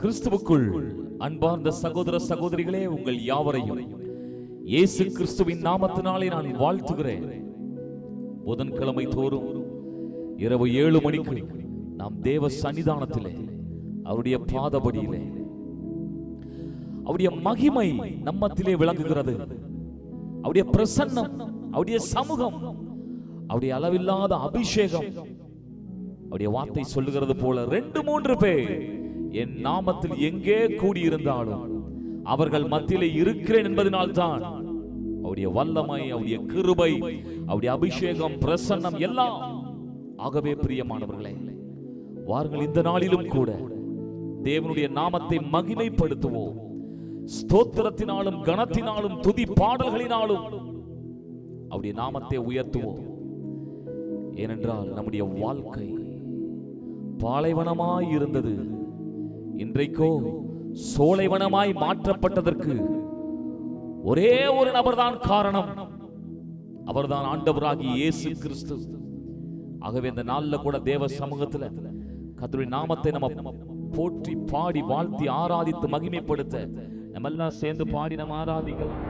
கிறிஸ்துவுக்குள் அன்பார்ந்த சகோதர சகோதரிகளே, உங்கள் யாவரையும் இயேசு கிறிஸ்துவின் நாமத்தினாலே நான் வாழ்த்துகிறேன். புதன்கிழமை தோறும் இரவு 7 மணிக்கு நாம் தேவ சன்னிதானத்திலே அவருடைய பாதபடியிலே அவருடைய மகிமை நம்மத்திலே விளங்குகிறது. அவருடைய பிரசன்னம், அவருடைய சமூகம், அவருடைய அளவில்லாத அபிஷேகம். அவருடைய வார்த்தை சொல்லுகிறது போல 2-3 பேர் என் நாமத்தில் எங்கே கூடியிருந்தாலும் அவர்கள் மத்தியிலே இருக்கிறேன் என்பதனால் தான் அவருடைய வல்லமை, அவருடைய கிருபை, அவருடைய அபிஷேகம், பிரசன்னம் எல்லாம். ஆகவே பிரியமானவர்களே, வாருங்கள் இந்த நாளிலும் கூட தேவனுடைய நாமத்தை மகிமைப்படுத்துவோம். ஸ்தோத்திரத்தினாலும் கனத்தினாலும் துதி பாடல்களினாலும் அவருடைய நாமத்தை உயர்த்துவோம். ஏனென்றால் நம்முடைய வாழ்க்கை பாலைவனமாய் இருந்தது, இன்றைக்கோ சோலைவனமாய் மாற்றப்பட்டதற்கு ஒரே ஒரு நபர்தான் காரணம். அவர்தான் ஆண்டவராகிய இயேசு கிறிஸ்து. ஆகவே இந்த நாள்ல கூட தேவ சமூகத்துல கர்த்தருடைய நாமத்தை நம்ம போற்றி பாடி வாழ்த்தி ஆராதித்து மகிமைப்படுத்த நம்ம எல்லாம் சேர்ந்து பாடி நம்ம ஆராதிக்கலாம்.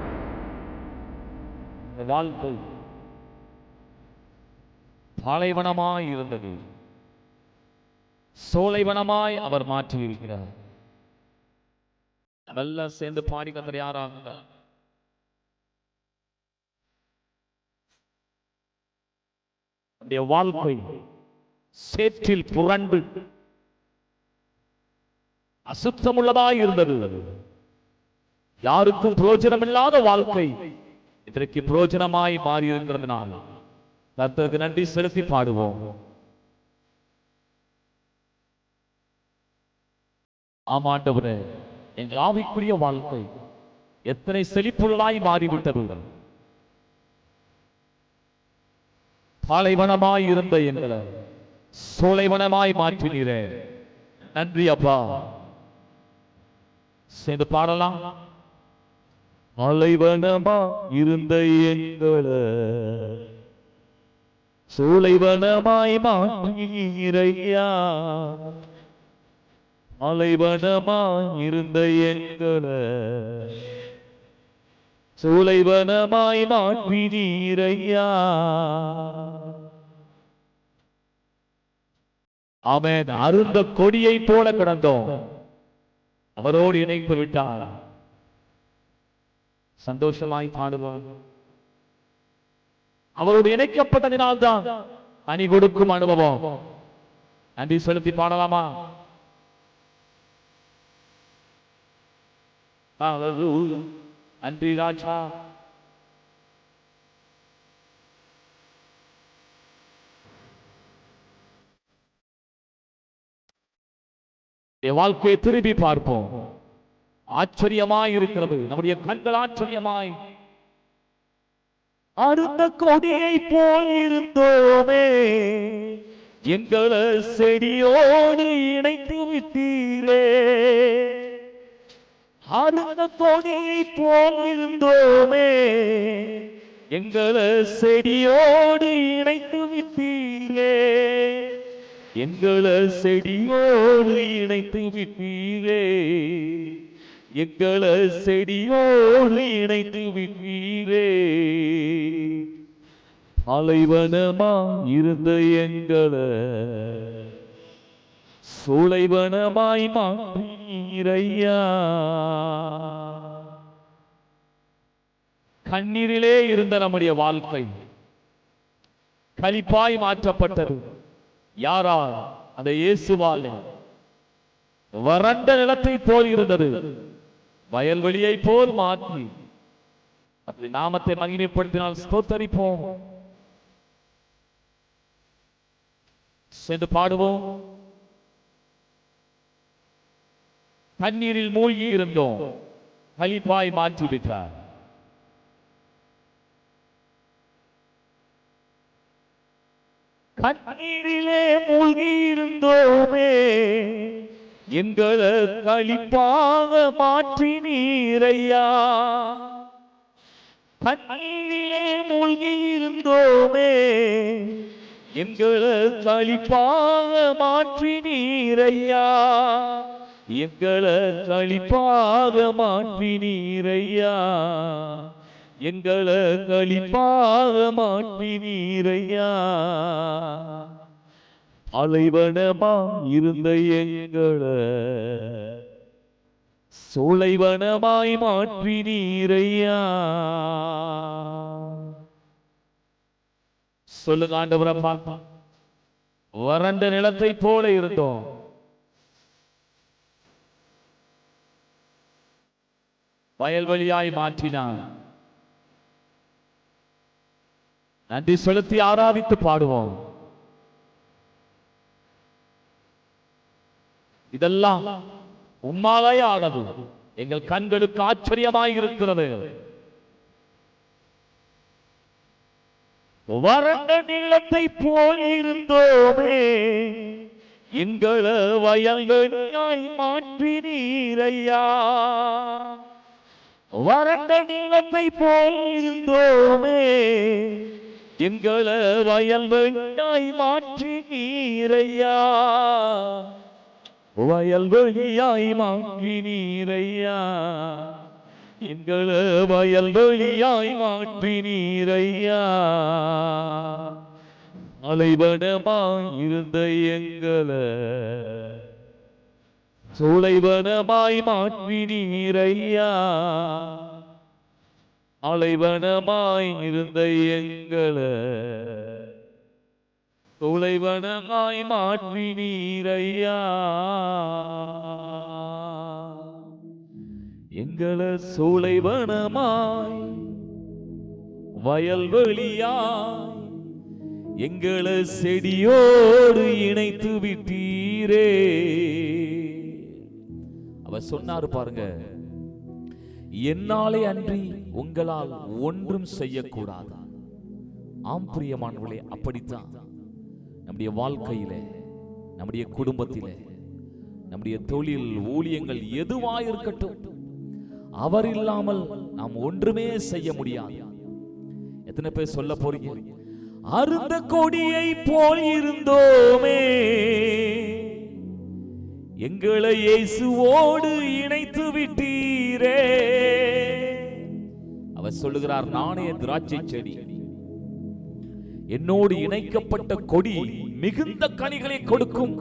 வாழ்க்கை பாலைவனமாய் இருந்தது, சோலைவனமாய் அவர் மாற்றி இருக்கிறார். நல்லா சேர்ந்து பாடி கர்த்தரை ஆராதிக்கலாம். வாழ்க்கை சேற்றில் புரண்டு அசுத்தமுள்ளதாய் இருந்தது. யாருக்கும் பிரயோஜனம் இல்லாத வாழ்க்கை இதற்கு பிரயோஜனமாய் மாறி இருக்கிறதுனால் கர்த்தருக்கு நன்றி செலுத்தி பாடுவோம். ஆமாண்டவரே, எங்கள் ஆவிக்குரிய வாழ்க்கை எத்தனை செழிப்புள்ளதாய் மாறிவிட்டது. பாலைவனமாய் இருந்த எங்களை சோலைவனமாய் மாற்றினீரே, நன்றி அப்பா. சேர்ந்து பாடலாம். பாலைவனமா இருந்த எங்களை சோலைவனமாய் மாற்றினீரையா, பாலைவனமாய் இருந்த எங்களை சோலைவனமாய் மாற்றினீரையா. ஆமென். அருந்த கொடியை போல கிடந்தோம், அவரோடு இணைப்பு விட்டார். சந்தோஷமாய் பாடுவார். அவரோடு இணைக்கப்பட்டதினால் தான் அணி கொடுக்கும் அனுபவம். நன்றி செலுத்தி பாடலாமா? நன்றி ராஜா. வாழ்க்கையை திரும்பி பார்ப்போம். ஆச்சரியமாய் இருக்கிறது, நம்முடைய கண்கள் ஆச்சரியமாய். அருந்த கொடியை போல் இருந்தோமே, எங்களை செடியோடு இணைத்து விட்டீரே. அருந்த கொடியை போல் இருந்தோமே, எங்களை செடியோடு இணைத்து விட்டீரே. எங்களை செடியோடு இணைத்து விட்டீரே, எங்களை செடியோடு இணைத்து விட்டீரே. பாலைவனமா இருந்த எங்களை சோலைவனமாய் மாற்றீரையா. கண்ணீரிலே இருந்த நம்முடைய வாழ்க்கை களிப்பாய் மாற்றப்பட்டது. யாரா? அந்த இயேசுவாலே. வறண்ட நிலத்தை போல் இருந்தது, வயல்வெளியை போல் மாற்றி அப்படி நாமத்தை மகிமைப்படுத்தினால் ஸ்தோத்தரிப்போம். சேர்ந்து பாடுவோம். தண்ணீரில் மூழ்கி இருந்தோம், களிப்பாய் மாற்றி விட்டார். கண்ணீரிலே மூழ்கி இருந்தோமே, எங்களை களிப்பாக மாற்றினீரையா. கண்ணீரிலே மூழ்கி இருந்தோமே, எங்களை களிப்பாக மாற்றினீரையா. எங்களை களிப்பாக மாற்றினீரையா, எங்களை களிப்பாக மாற்றினீரையா. அலைவனமா இருந்த எங்களை சோலைவனமாய் மாற்றினீரையா. சொல்லுங்க ஆண்டவரப்பா, வறண்ட நிலத்தை போல இருந்தோம், வயல்வெளியாய் மாற்றினார். நன்றி செலுத்தி ஆராதித்து பாடுவோம். இதெல்லாம் உம்மாலே ஆனது, எங்கள் கண்களுக்கு ஆச்சரியமாய் இருக்கிறது. வறண்ட நிலத்தை போல் இருந்தோமே, எங்களை வயல்வெளியாய் மாற்றினீரையா. வறண்ட நிலத்தை போல் இருந்தோமே, எங்களை வயல்வெளியாய் மாற்றினீரையா. வயல்வெளியாய் மாற்றினீரையா, எங்களை வயல்வெளியாய் மாற்றினீரையா. அலைவனமாய் இருந்த எங்களை சோலைவனமாய் மாற்றினீரையா. அலைவனமாய் இருந்த எங்களை சோலைவனமாய் மாற்றினீரையா. எங்களை சோலைவனமாய் வயல்வெளியாய் எங்களை செடியோடு இணைத்து விட்டீரே. அவர் சொன்னாரு பாருங்க, என்னாலே அன்றி உங்களால் ஒன்றும் செய்யக்கூடாது. ஆம் பிரியமானவர்களே, அப்படித்தான் நம்முடைய வாழ்க்கையில, நம்முடைய குடும்பத்தில, நம்முடைய தொழில் ஊழியங்கள் எதுவாயிருக்கட்டும், அவர் இல்லாமல் நாம் ஒன்றுமே செய்ய முடியாது. எத்தனை பேர் சொல்ல போறீங்க, அருந்த கொடியை போல் இருந்தோமே, எங்களை இயேசுவோடு இணைத்து விட்டீரே. அவர் சொல்லுகிறார், நானே திராட்சை செடி, என்னோடு இணைக்கப்பட்ட கொடி மிகுந்த கனிகளை கொடுக்கும்.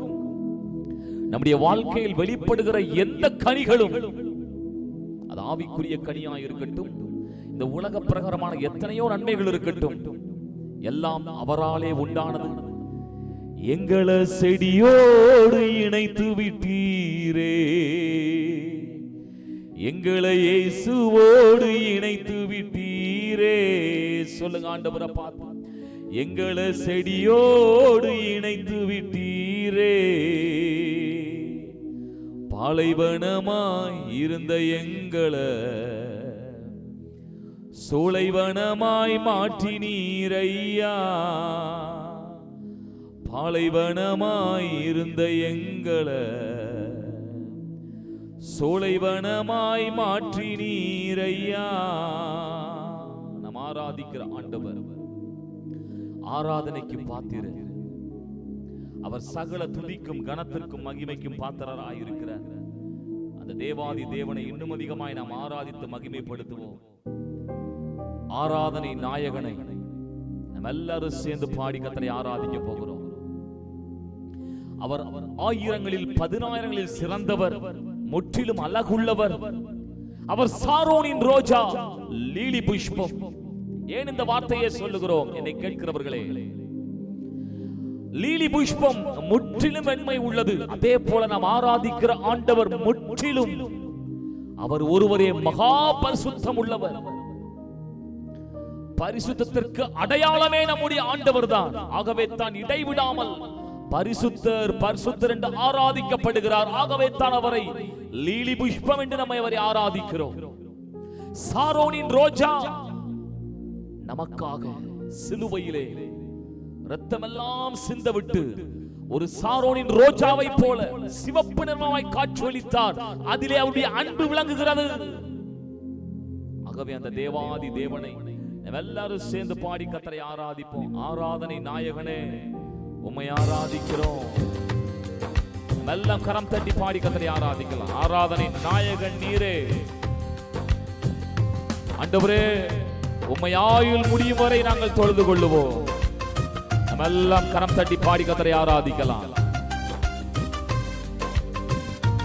நம்முடைய வாழ்க்கையில் வெளிப்படுகிற எந்த கனிகளும், அது ஆவிக்குரிய கனியா இருக்கட்டும், இந்த உலக பிரகாரமான எத்தனையோ நன்மைகள் இருக்கட்டும், எல்லாம் அவராலே உண்டானது. எங்களை செடியோடு இணைத்து விட்டீரே, எங்களை இயேசுவோடு இணைத்து விட்டீரே. சொல்லுங்க ஆண்டவரை பார்த்து, எங்களை செடியோடு இணைத்து விட்டீரே. பாலைவனமாய் இருந்த எங்களை சோலைவனமாய் மாற்றினீரையா. பாலைவனமாய் இருந்த எங்களை சோலைவனமாய் மாற்றினீரையா. நாம் ஆராதிக்கிற ஆண்டவர் ஆராதனைக்கு பாத்திரர். அவர் சகல துதிக்கும் கனத்திற்கும் மகிமைக்கும் பாத்திரராயிருக்கிறார். அந்த தேவாதி தேவனை இன்னும் அதிகமாய் நாம் ஆராதித்து மகிமைப்படுத்துவோம். ஆராதனை நாயகனை நம்ம எல்லாரும் சேர்ந்து பாடி கர்த்தரை ஆராதிக்க போகிறோம். அவர் ஆயிரங்களில் 10,000ங்களில் சிறந்தவர், முற்றிலும் அழகுள்ளவர். அவர் சாரோனின் ரோஜா, லீலி புஷ்பம். ஏன் இந்த வார்த்தையை சொல்லுகிறோம் என்னை கேட்கிறவர்களே? லீலி புஷ்பம் முற்றிலும் வெண்மை உள்ளது. அதே போல நாம் ஆராதிக்கிற ஆண்டவர் முற்றிலும், அவர் ஒருவரே மகா பரிசுத்தம் உள்ளவர். பரிசுத்தத்திற்கு அடையாளமே நம்முடைய ஆண்டவர் தான். ஆகவே தான் இடைவிடாமல் பரிசுத்தர் பரிசுத்தர் என்று ஆராதிக்கப்படுகிறார். ஆகவே தான் அவரை லீலி புஷ்பம் என்று நம்ம அவரை ஆராதிக்கிறோம். சாரோனின் ரோஜா, நமக்காக சிலுவையிலே இரத்தமெல்லாம் சிந்தவிட்டு ஒரு சாரோனின் ரோஜாவை போல சிவப்பு நிறமாய் காட்சியளித்தார். அதிலே அவருடைய அன்பு விளங்குகிறது. ஆகவே அந்த தேவாதி தேவனை எல்லாரும் சேர்ந்து பாடி கர்த்தரை ஆராதிப்போம். ஆராதனை நாயகனே, உம்மை ஆராதிக்கிறோம். எல்லாம் கரம் தட்டி பாடி கர்த்தரை ஆராதிக்கலாம். ஆராதனை நாயகன் நீரே. ஆண்டவரே, உம்மை ஆயுள் முடியும் வரை நாங்கள் தொழுது கொள்ளுவோம். நம்ம எல்லாம் கரம் தட்டி பாடி கர்த்தரை ஆராதிக்கலாம்.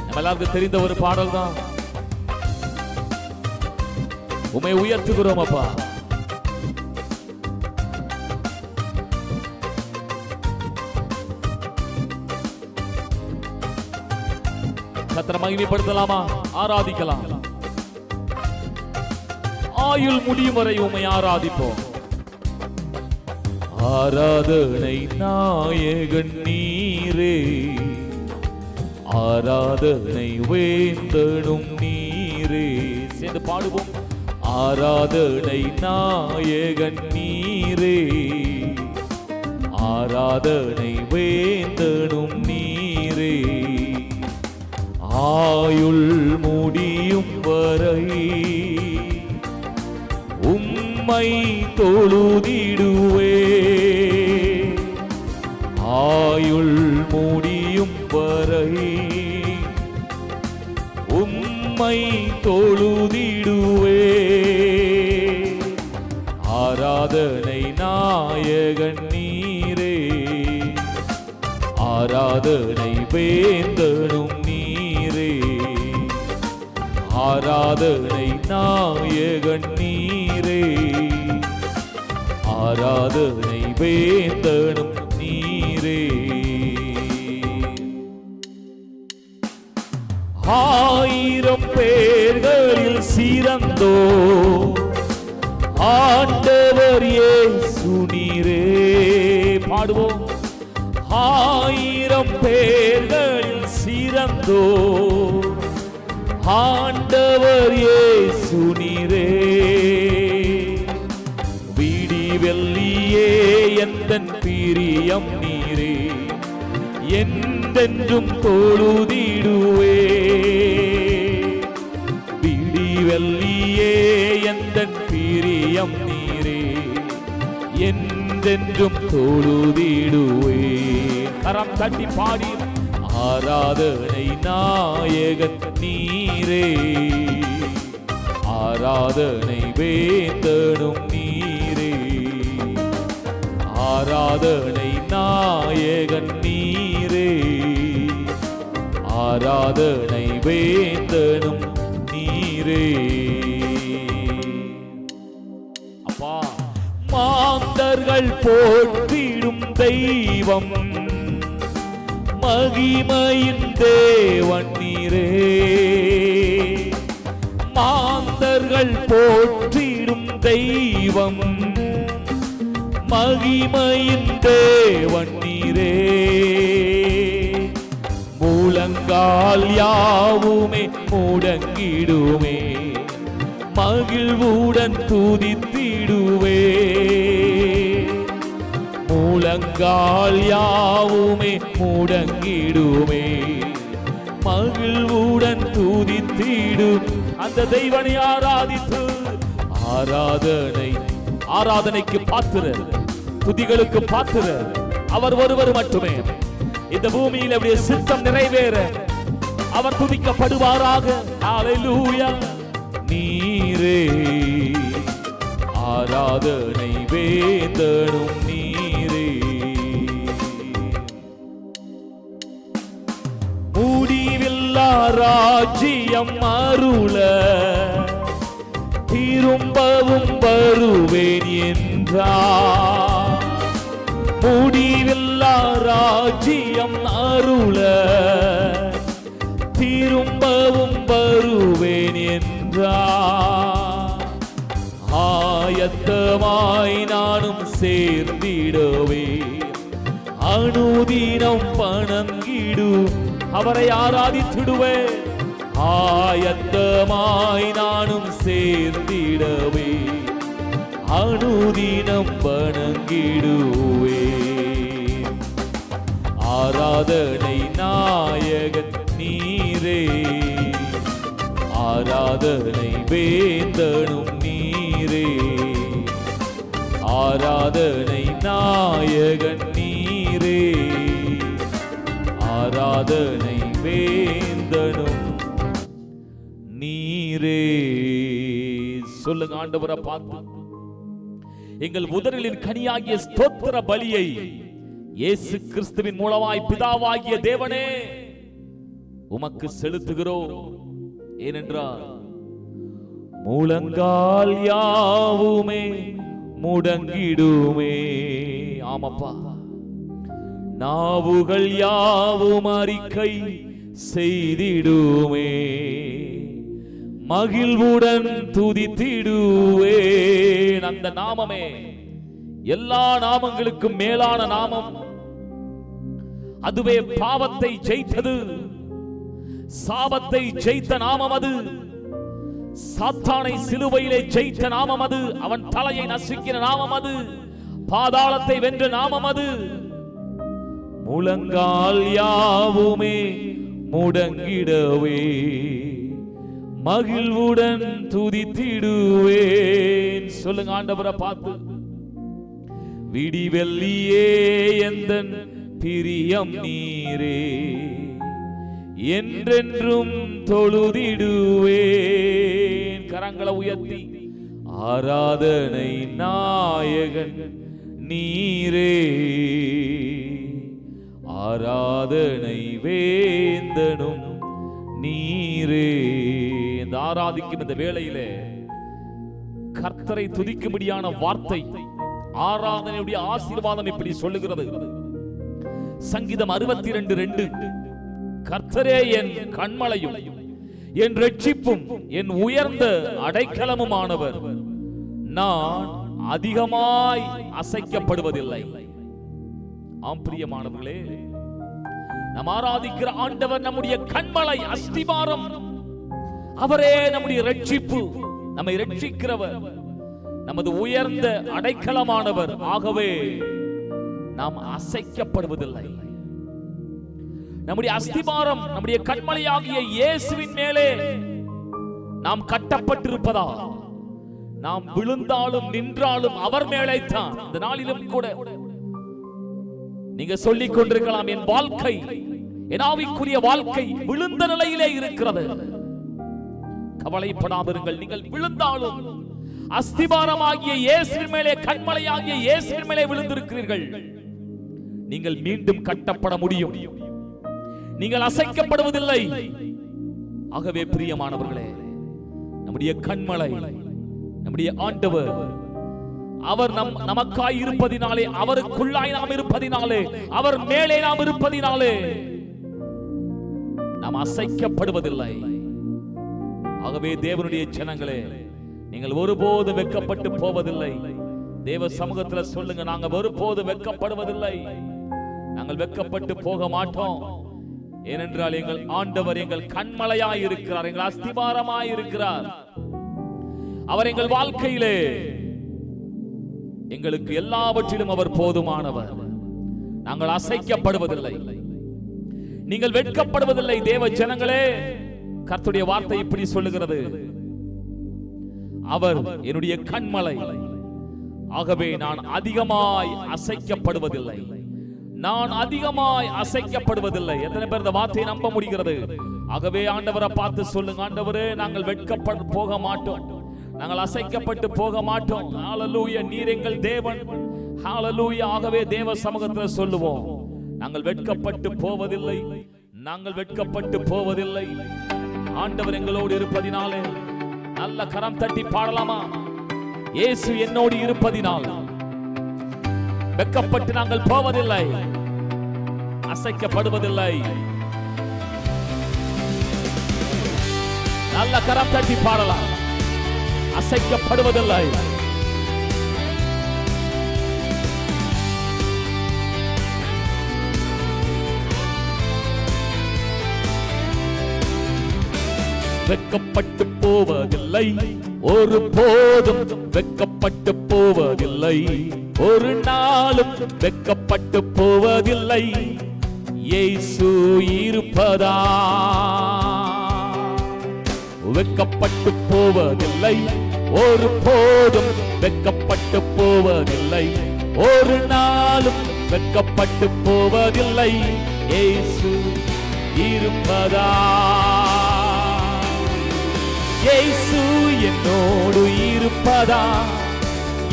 நம்ம எல்லாருக்கும் தெரிந்த ஒரு பாடல் தான். உம்மை உயர்த்துகிறோம் அப்பா. கர்த்தரை மகிமைப்படுத்தலாமா? ஆராதிக்கலாம். ஆயுள் முடியும் வரை உம்மை ஆராதிப்போம். ஆராதனை நாயகன் நீரே, ஆராதனை வேந்தனும் நீரே. சேர்ந்து பாடுவோம். ஆராதனை நாயகன் நீரே, ஆராதனை வேந்தனும் நீரே. ஆயுள் முடியும் வரை உம்மை தொழுதிடுவே. ஆயுள் முடியும் வரை உம்மை தொழுதிடுவே. ஆராதனை நாயகன் நீரே, ஆராதனை வேந்தனும் நீரே. ஆராதனை நாயகன் நீரே, ஆராதனை வேந்தனும் நீரே. ஆயிரம் பேர்களில் சிறந்தோ ஆண்டவர் இயேசு நீரே. பாடுவோம். ஆயிரம் பேர்களில் சிறந்தோ ஆண்டவர் இயேசு நீரே. விடிவெள்ளியே எந்தன் பிரியம் நீரே, என்றென்றும் தொழுதிடுவே. விடிவெள்ளியே எந்தன் பிரியம் நீரே, என்றென்றும் தொழுதிடுவே. கரம் தட்டி பாடி. ஆராதனை நாயகன் நீரே, ஆராதனை வேந்தனும் நீரே. ஆராதனை நாயகன் நீரே, ஆராதனை வேந்தனும் நீரே. அப்பா, மாந்தர்கள் போற்றிடும் தெய்வம் மகிமையின் தேவன் நீரே. மாந்தர்கள் போற்றிடும் தெய்வம் மகிமையின் தேவன் நீரே. முழங்கால் யாவுமே முடங்கிடுமே, மகிழ்வுடன் துதித்திடுவே. முழங்கால் யாவுமே முடங்கிடுமே, மகிழ்வுடன் துதித்திடும் அந்த தெய்வனை ஆராதித்து. ஆராதனைக்கு பாத்திரர், துதிகளுக்கு பாத்திரர் அவர் ஒருவர் மட்டுமே. இந்த பூமியில் அவருடைய சித்தம் நிறைவேற அவர் துதிக்கப்படுவாராக. ஹல்லேலூயா. நீரே, ஆராதனை வேந்தனும் நீரே. முடிவில்லா ராஜ்யம் அருள திரும்பவும் வருவேன் என்றார். முடிவில்லா ராஜ்யம் அருள திரும்பவும் வருவேன் என்றார். ஆயத்தமாய் நானும் சேர்ந்திடவே, அனுதினம் பணங்கிடு அவரை ஆராதித்திடுவே. ஆயத்தமாய் நானும் சேர்ந்திடவே, அனுதினம் வணங்கிடுவே. ஆராதனை நாயகன் நீரே, ஆராதனை வேந்தனும் நீரே. ஆராதனை நாயகன் நீரே, ஆராதனை வேந்தனும் நீரே. சொல்லுங்க, ஆண்டவரை பார்த்து எங்கள் உதடுகளின் கனியாகிய ஸ்தோத்திர பலியை இயேசு கிறிஸ்துவின் மூலமாய் பிதாவாகிய தேவனே உமக்கு செலுத்துகிறோம். ஏனென்றால் முழங்கால் யாவுமே முடங்கிடுமே. ஆமப்பா, நாவுகள் யாவும் அறிக்கை செய்திடுமே, மகிழ்வுடன் துதித்திடுவேன். அந்த நாமமே எல்லா நாமங்களுக்கும் மேலான நாமம். அதுவே பாவத்தை ஜெயித்தது, சாபத்தை ஜெயித்த நாமம் அது. சாத்தானை சிலுவையிலே ஜெயித்த நாமம் அது. அவன் தலையை நசுக்கிற நாமம் அது. பாதாளத்தை வென்ற நாமம் அது. முழங்கால் யாவுமே முடங்கிடவே, மகிழ்வுடன் துதித்திடுவேன். சொல்லுங்க, ஆண்டவரை பார்த்து விடிவெள்ளியே எந்தன் பிரியம் நீரே, என்றென்றும் தொழுதிடுவேன். கரங்களை உயர்த்தி ஆராதனை நாயகன் நீரே, ஆராதனை வேந்தனும் நீரே. இந்த ஆராதிக்கும் இந்த வேளையிலே கர்த்தரை துதிக்கும்படியான வார்த்தை, ஆராதனையுடைய ஆசீர்வாதம் இப்படி சொல்லுகிறது. சங்கீதம் 62:2, கர்த்தரே என் கண்மலையும் என் இரட்சிப்பும் என் உயர்ந்த அடைக்கலமுமானவர், நான் அதிகமாய் அசைக்கப்படுவதில்லை. ஆம் பிரியமானவர்களே, நாம் ஆராதிக்கிற ஆண்டவர் நம்முடைய கண்மலை, அஸ்திபாரம். அவரே நம்முடைய இரட்சிப்பு, நம்மை இரட்சிக்கிறவர், நமது உயர்ந்த அடைக்கலமானவர். ஆகவே நாம் அசைக்கப்படுவதில்லை. நம்முடைய அஸ்திபாரம், நம்முடைய கண்மலையாகிய இயேசுவின் மேலே நாம் கட்டப்பட்டிருப்பதா, நாம் விழுந்தாலும் நின்றாலும் அவர் மேலே தான். இந்த நாளிலும் கூட நீங்க சொல்லிக் கொண்டிருக்கலாம், என் வாழ்க்கை, என் ஆவிக்குரிய வாழ்க்கை விழுந்த நிலையிலே இருக்கிறது. கவலைப்படாதிருங்கள். நீங்கள் விழுந்தாலும் அஸ்திபாரமாகிய இயேசுவின் மேலே, கண்மலையாகிய இயேசுவின் மேலே விழுந்திருக்கிறீர்கள். நீங்கள் மீண்டும் கட்டப்பட முடியும். நீங்கள் அசைக்கப்படுவதில்லை. ஆகவே பிரியமானவர்களே, நம்முடைய கண்மலை, நம்முடைய ஆண்டவர், அவர் நமக்காய் இருப்பதினாலே, அவருக்குள்ளாய் நாம் இருப்பதினாலே, அவர் மேலே நாம் இருப்பதினாலே நாம் அசைக்கப்படுவதில்லை. ஆகவே தேவனுடைய ஜனங்களே, நீங்கள் ஒருபோது வெட்கப்பட்டு போவதில்லை. தேவ சமூகத்தில் சொல்லுங்க, நாங்கள் ஒருபோது வெட்கப்படுவதில்லை. நாங்கள் வெட்கப்பட்டு போக மாட்டோம். ஏனென்றால் எங்கள் ஆண்டவர் எங்கள் கண்மலையாய் இருக்கிறார், எங்கள் அஸ்திபாரமாய் இருக்கிறார். அவர் எங்கள் வாழ்க்கையிலே எங்களுக்கு எல்லாவற்றிலும் அவர் போதுமானவர். நாங்கள் அசைக்கப்படுவதில்லை, நீங்கள் வெட்கப்படுவதில்லை. தேவ ஜனங்களே, கர்த்தருடைய வார்த்தை இப்படி சொல்லுகிறது, அவர் என்னுடைய கண்மலை, ஆகவே நான் அதிகமாய் அசைக்கப்படுவதில்லை. நான் அதிகமாய் அசைக்கப்படுவதில்லை. எத்தனை பேர் இந்த வார்த்தையை நம்ப முடிகிறது? ஆகவே ஆண்டவரை பார்த்து சொல்லுங்க, ஆண்டவரே, நாங்கள் வெட்கப்பட்டு போக மாட்டோம், நாங்கள் அசைக்கப்பட்டு போக மாட்டோம். ஹalleluya, நீர் எங்கள் தேவன். ஹalleluya. ஆகவே தேவ சமூகத்தில் சொல்லுவோம், நாங்கள் வெட்கப்பட்டு போவதில்லை, நாங்கள் வெட்கப்பட்டு போவதில்லை. ஆண்டவர் எங்களோடு இருப்பதினாலே நல்ல கரம் தட்டி பாடலாமா? இயேசு என்னோடு இருப்பதினால் வெட்கப்பட்டு நாங்கள் போவதில்லை, அசைக்கப்படுவதில்லை. நல்ல கரம் தட்டி பாடலாம். அசைக்கப்படுவதில்லை. வெட்கப்பட்டு போவதில்லை, ஒரு போதும் வெட்கப்பட்டு போவதில்லை, ஒரு நாளும் வெட்கப்பட்டு போவதில்லை. இயேசு இருப்பதா வெட்கப்பட்டு போவதில்லை, ஒரு போதும் வெட்கப்பட்டு போவதில்லை, ஒரு நாளும் வெட்கப்பட்டு போவதில்லை. இயேசு இருப்பதா, இயேசு என்னோடு இருப்பதா,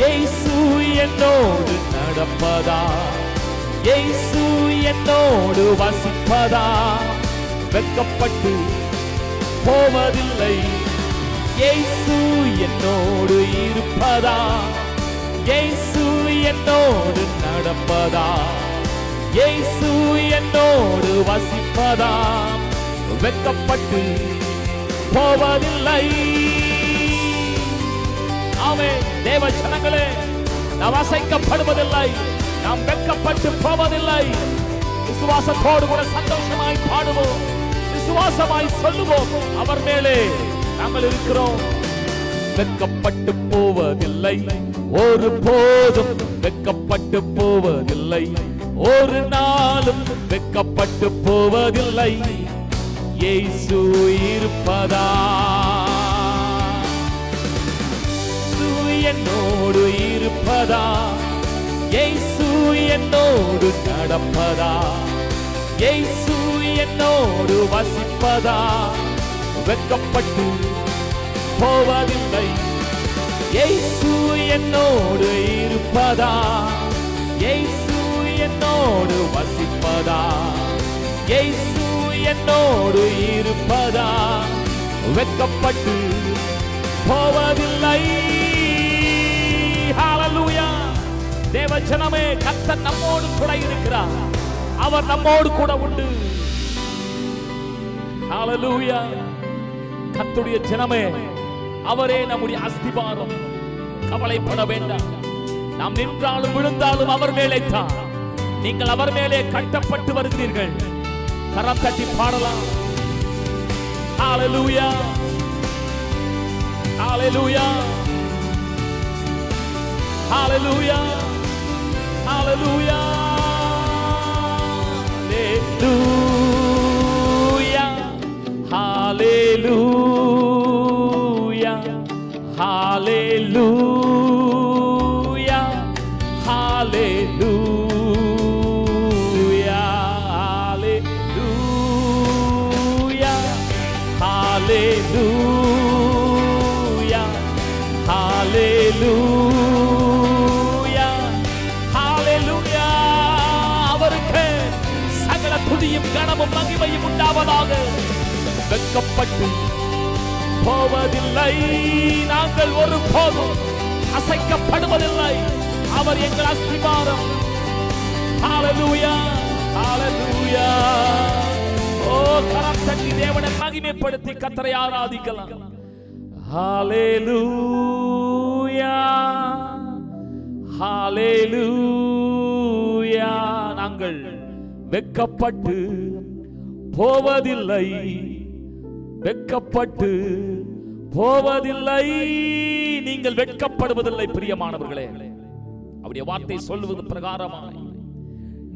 இயேசு என்னோடு நடப்பதா, இயேசு என்னோடு வசிப்பதா, வெட்கப்பட்டு போவதில்லை, இயேசு என்னோடு இருப்பதா, இயேசு என்னோடு நடப்பதா, இயேசு என்னோடு வசிப்பதா, வெட்கப்பட்டு போவதில்லை. ஆமென். தேவ ஜனங்களே, நாம் அசைக்கப்படுவதில்லை, நாம் வெட்கப்பட்டு போவதில்லை. விசுவாசத்தோடு கூட சந்தோஷமாய் பாடுவோம், விசுவாசமாய் சொல்லுவோம், அவர் மேலே நாங்கள் இருக்கிறோம். வெட்கப்பட்டு போவதில்லை, ஒரு போதும் வெட்கப்பட்டு போவதில்லை, ஒரு நாளும் வெட்கப்பட்டு போவதில்லை, இயேசு இருப்பதா, இயேசு என்னோடு இருப்பதா, இயேசு என்னோடு நடப்பதா, இயேசு என்னோடு வசிப்பதா, வெட்கப்பட்டு போவதில்லை, இயேசு என்னோடு இருப்பதா, இயேசு என்னோடு வசிப்பதா, இயேசு என்னோடு இருப்பதா, வெட்கப்பட்டு போவதில்லை. ஹalleluya. தேவ ஜனமே, கர்த்தர் நம்மோடு கூட இருக்கிறார், அவர் நம்மோடு கூட உண்டு. ஹalleluya. கர்த்தருடைய ஜனமே, அவரே நம்முடைய அஸ்திபாரம். கவலைப்பட வேண்டாம். நாம் நின்றாலும் விழுந்தாலும் அவர் மேலே தான். நீங்கள் அவர் மேலே கட்டப்பட்டு வருகிறீர்கள். கரம் தட்டி பாடலாம். ஹalleluya, ஹalleluya, ஹalleluya, ஹalleluya, ஹalleluya, ஹalleluya, ஹalleluya, ஹalleluya, ஹalleluya, ஹalleluya. அவருக்கு சகல துதியும் கனமும் மகிமையும் உண்டாவதாக. வெட்கப்பட்டு போவதில்லை, நாங்கள் ஒருபோதும் அசைக்கப்படுவதில்லை, அவர் எங்கள் அஸ்திபாரம். ஹalleluya, ஹalleluya. ஓ, கரம் தட்டி தேவனை மகிமைப்படுத்தி கர்த்தரை ஆராதிக்கலாம். ஹalleluya, ஹalleluya. நாங்கள் வெட்கப்பட்டு போவதில்லை, வெட்கப்பட்டு போவதில்லை, நீங்கள் வெட்கப்படுவதில்லை. பிரியமானவர்களே, அவருடைய வார்த்தை சொல்லுவது பிரகாரமாய்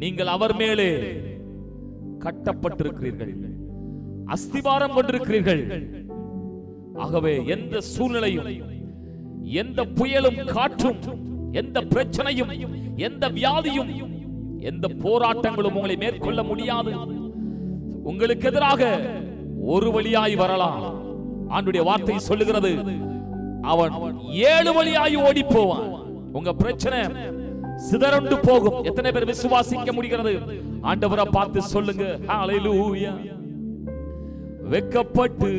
நீங்கள் அவர் மேலே கட்டப்பட்டிருக்கிறீர்கள், அஸ்திவாரம் கொண்டிருக்கிறீர்கள். ஆகவே எந்த சூழ்நிலையும், எந்த புயலும் காற்றும், எந்த பிரச்சனையும், எந்த வியாதியும், எந்த போராட்டங்களும் உங்களை மேற்கொள்ள முடியாது. உங்களுக்கு எதிராக ஒரு வழியாய் வரலாம். ஆண்டவருடைய வார்த்தை சொல்லுகிறது, அவன் 7 வழியாய் ஓடி போவான். உங்க பிரச்சனை சிதறண்டு போகும். எத்தனை பேர் விசுவாசிக்க முடிகிறது? ஆண்டவரை பார்த்து சொல்லுங்க, ஹalleluya. வெட்கப்பட்டு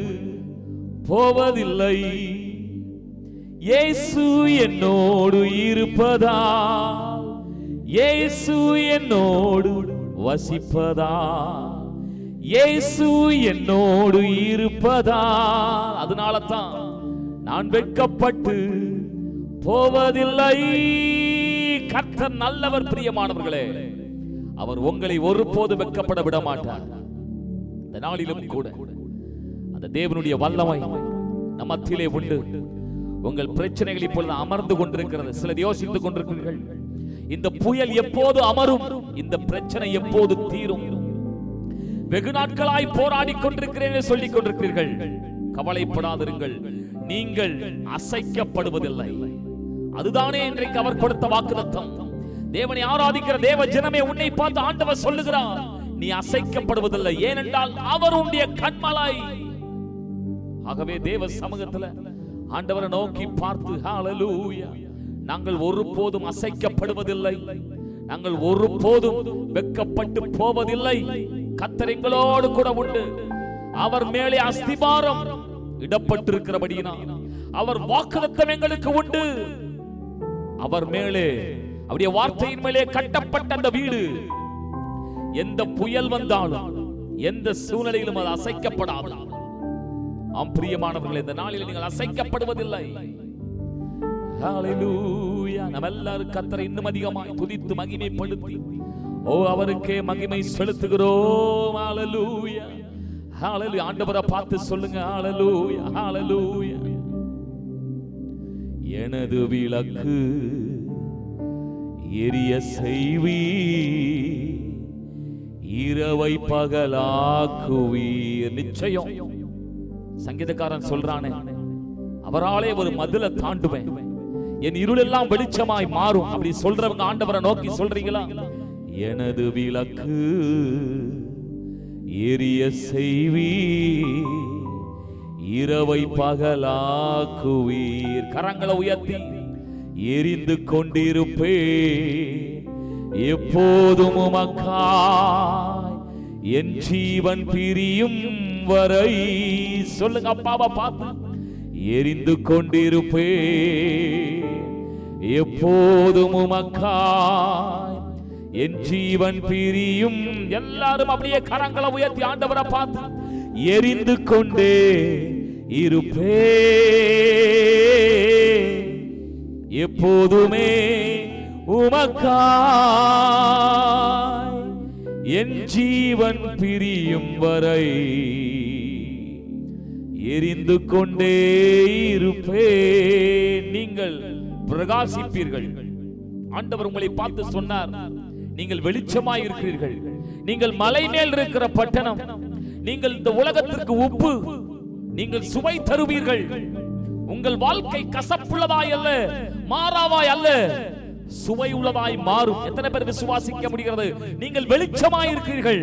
போவதில்லை, இயேசு என்னோடு இருப்பதா, இயேசு என்னோடு வசிப்பதா, இயேசு என்னோடு இருப்பதா. அதனால தான் நான் வெட்கப்பட்டு போவதில்லை. கர்த்தர் நல்லவர். பிரியமானவர்களே, அவர் உங்களை ஒருபோது வெட்கப்பட விட மாட்டார். இந்த நாளிலும் கூட அந்த தேவனுடைய வல்லமை நம் மத்தியிலே உண்டு. உங்கள் பிரச்சனைகள் இப்பொழுது அமர்ந்து கொண்டிருக்கிறது. சிலர் யோசித்துக் கொண்டிருக்கிறீர்கள், இந்த புயல் எப்போது அமரும், இந்த பிரச்சனை எப்போது தீரும். வெகு நாட்களாய் போராடி கொண்டிருக்கிறேன் சொல்லிக் கொண்டிருக்கிறீர்கள். கவலைப்படாதிருங்கள், நீங்கள் அசைக்கப்படுவதில்லை. அதுதானே இன்றைக்கு அவர் கொடுத்த வாக்குத்தத்தம். தேவனை ஆராதிக்கிற தேவ ஜனமே, உன்னை பார்த்து ஆண்டவர் சொல்லுகிறார், நீ அசைக்கப்படுவதில்லை. ஏனென்றால் அவர் உன்னுடைய கண்மலை. ஆகவே தேவ சமூகத்துல ஆண்டவரை நோக்கி பார்த்து ஹல்லேலூயா, நாங்கள் ஒருபோதும் அசைக்கப்படுவதில்லை, நாங்கள் ஒருபோதும் வெட்கப்பட்டு போவதில்லை. கர்த்தர் எங்களோடு கூட உண்டு. அவர் மேலே அஸ்திபாரம் இடப்பட்டிருக்கிறபடியினால் அவர் வாக்குத்தத்தம் எங்களுக்கு உண்டு. அவர் மேலே, அவருடைய வார்த்தையின் மேலே கட்டப்பட்ட அந்த வீடு எந்த புயல் வந்தாலும் எந்த சூழ்நிலையிலும் அது அசைக்கப்படாது. ஆம் பிரியமானவர்களே, இந்த நாளில் நீங்கள் அசைக்கப்படுவதில்லை. ஹல்லேலூயா. நம்ம எல்லாரும் கர்த்தரை இன்னும் அதிகமாய் துதித்து மகிமைப்படுத்தி அவருக்கே மகிமை செலுத்துகிறோம். ஹல்லேலூயா, ஹல்லேலூயா. ஆண்டவரை பார்த்து சொல்லுங்க, ஹல்லேலூயா, ஹல்லேலூயா. எனது விளக்கு எரிய செய்வி, இரவை பகலாக்குவீர். நிச்சயம் சங்கீதக்காரன் சொல்றானே, அவராலே ஒரு மதிலை தாண்டுவேன், என் இருளெல்லாம் வெளிச்சமாய் மாறும். அப்படி சொல்றவங்க ஆண்டவரை நோக்கி சொல்றீங்களா? எனது விளக்கு எரிய செய்வி, இரவை பகலாக்குவீர். கரங்களை உயர்த்தி எரிந்து கொண்டிருப்பே, எப்போதும் உமக்காய் என் ஜீவன் பிரியும் வரை. சொல்லுங்க, அப்பாவை பார்த்து. எரிந்து கொண்டிருப்பே, எப்போதும் உமக்காய் என் ஜீவன் பிரியும். எல்லாரும் அப்படியே கரங்களை உயர்த்தி ஆண்டவரை பார்த்து எரிந்து கொண்டே இருப்பே, எப்போதுமே உமக்காய் என் ஜீவன் பிரியும் வரை எரிந்து கொண்டே இருப்பே. நீங்கள் பிரகாசிப்பீர்கள். ஆண்டவர் உங்களை பார்த்து சொன்னார், நீங்கள் வெளிச்சமாய் இருக்கிறீர்கள், நீங்கள் மலை மேல் இருக்கிற பட்டணம், நீங்கள் இந்த உலகத்திற்கு உப்பு, நீங்கள் சுவை தருவீர்கள். உங்கள் வாழ்க்கை கசப்புள்ளதாய் அல்ல, மாறாவாய் அல்ல, சுவை உள்ளதாய் மாறும். எத்தனை பேர் விசுவாசிக்க முடிகிறது? நீங்கள் வெளிச்சமாய் இருக்கிறீர்கள்,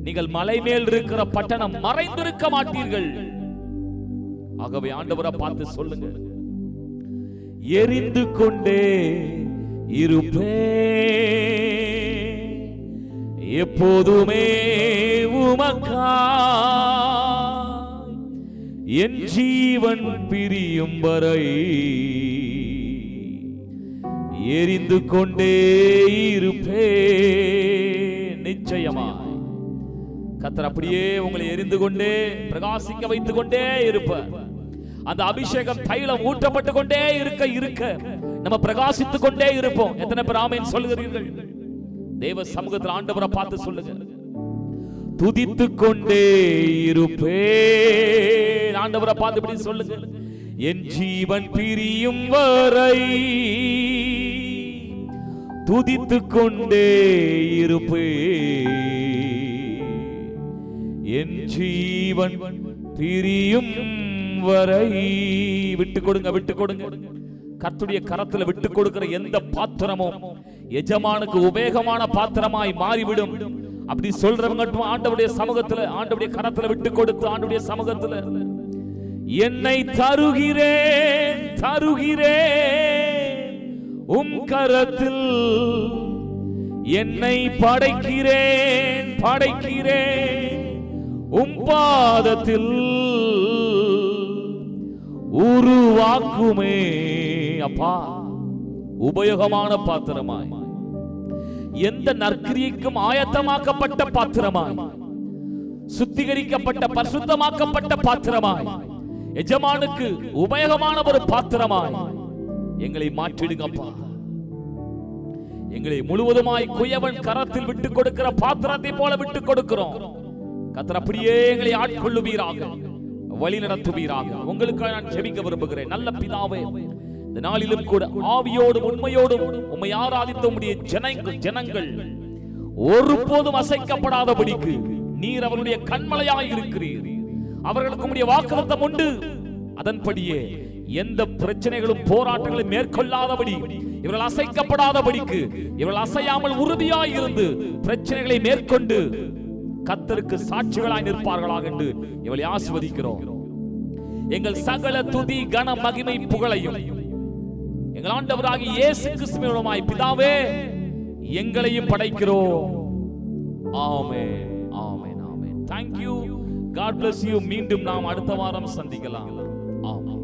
நீங்கள் மலை மேல் இருக்கிற பட்டணம், மறைந்திருக்க மாட்டீர்கள். ஆகவே ஆண்டவரை பார்த்து சொல்லுங்க, எரிந்து கொண்டே இருப்பே, எப்போதுமே உமக்காய் என் ஜீவன் பிரியும் வரை எரிந்து கொண்டே இருப்பே. நிச்சயமாய் கர்த்தர் அப்படியே உங்களை எரிந்து கொண்டே பிரகாசிக்க வைத்துக் கொண்டே இருப்பார். அந்த அபிஷேகம் தைலம் ஊற்றப்பட்டு கொண்டே இருக்க நம்ம பிரகாசித்துக் கொண்டே இருப்போம். எத்தனை பேர் ஆமென் சொல்லுகிறீர்கள்? தேவ சமூகத்தில் ஆண்டவரை பார்த்து சொல்லுங்க, துதித்துக் கொண்டே இருப்பே. ஆண்டவரை பார்த்து இப்படி சொல்லுங்க, என் ஜீவன் பிரியும் வரை துதித்துக் கொண்டே இருப்பே, என் ஜீவன் பிரியும் வரை. விட்டு கொடுங்க, விட்டு கொடுங்க. கர்த்தருடைய கரத்தில் விட்டு கொடுக்கிற எந்த பாத்திரமும் எஜமானுக்கு உபயோகமான பாத்திரமாய் மாறிவிடும். அப்படி சொல்றவங்க ஆண்டவருடைய சமூகத்துல, ஆண்டவருடைய கரத்துல விட்டு கொடுத்து ஆண்டவருடைய சமூகத்துல, என்னை தருகிறேன் தருகிறேன் உம் கரத்தில், என்னை படைக்கிறேன் படைக்கிறேன் உம் பாதத்தில், உருவாக்குமே. அப்பா, உபயோகமான பாத்திரமாய், எந்த நற்கிரியைக்கும் ஆயத்தமாக்கப்பட்ட பாத்திரமாய், சுத்திகரிக்கப்பட்ட பரிசுத்தமாக்கப்பட்ட பாத்திரமாய், எஜமானுக்கு உபயோகமான ஒரு பாத்திரமாய் எங்களை மாற்றிடுங்கப்பா. எங்களை முழுவதுமாய் குயவன் கரத்தில் விட்டு கொடுக்கிற பாத்திரத்தை போல விட்டு கொடுக்கிறோம். கர்த்தர் அப்படியே எங்களை ஆட்கொள்ளுவீராக, வழி நடத்துவீராக. உங்களுக்கு நான் ஜெபிக்க விரும்புகிறேன். நல்ல பிதாவே, இந்த நாளிலும் கூட ஆவியோடும் உண்மையோடும் உம்மை ஆராதித்த உம்முடைய ஜனங்கள் ஒருபோதும் அசைக்கப்படாதபடிக்கு நீர் அவருடைய கண்மலையாய் இருக்கிறீர். அவர்களுக்கு உம்முடைய வாக்குத்தத்தம் உண்டு. அதன்படியே எந்த பிரச்சனைகளும் போராட்டங்களும் மேற்கொள்ளாதபடி, இவர்கள் அசைக்கப்படாதபடிக்கு, இவர்கள் அசையாமல் உறுதியாய் இருந்து பிரச்சனைகளை மேற்கொண்டு கர்த்தருக்கு சாட்சிகளாய் நிற்பார்களாக என்று இவளை ஆசீர்வதிக்கிறோம். எங்கள் சகல துதி கன மகிமை புகழையும் எங்கள் ஆண்டவராகிய இயேசு கிறிஸ்துவின் மூலமாய் பிதாவே எங்களையும் படைக்கிறோம். ஆமென், ஆமென், ஆமென். Thank you. God bless you. மீண்டும் நாம் அடுத்த வாரம் சந்திக்கலாம். ஆமென்.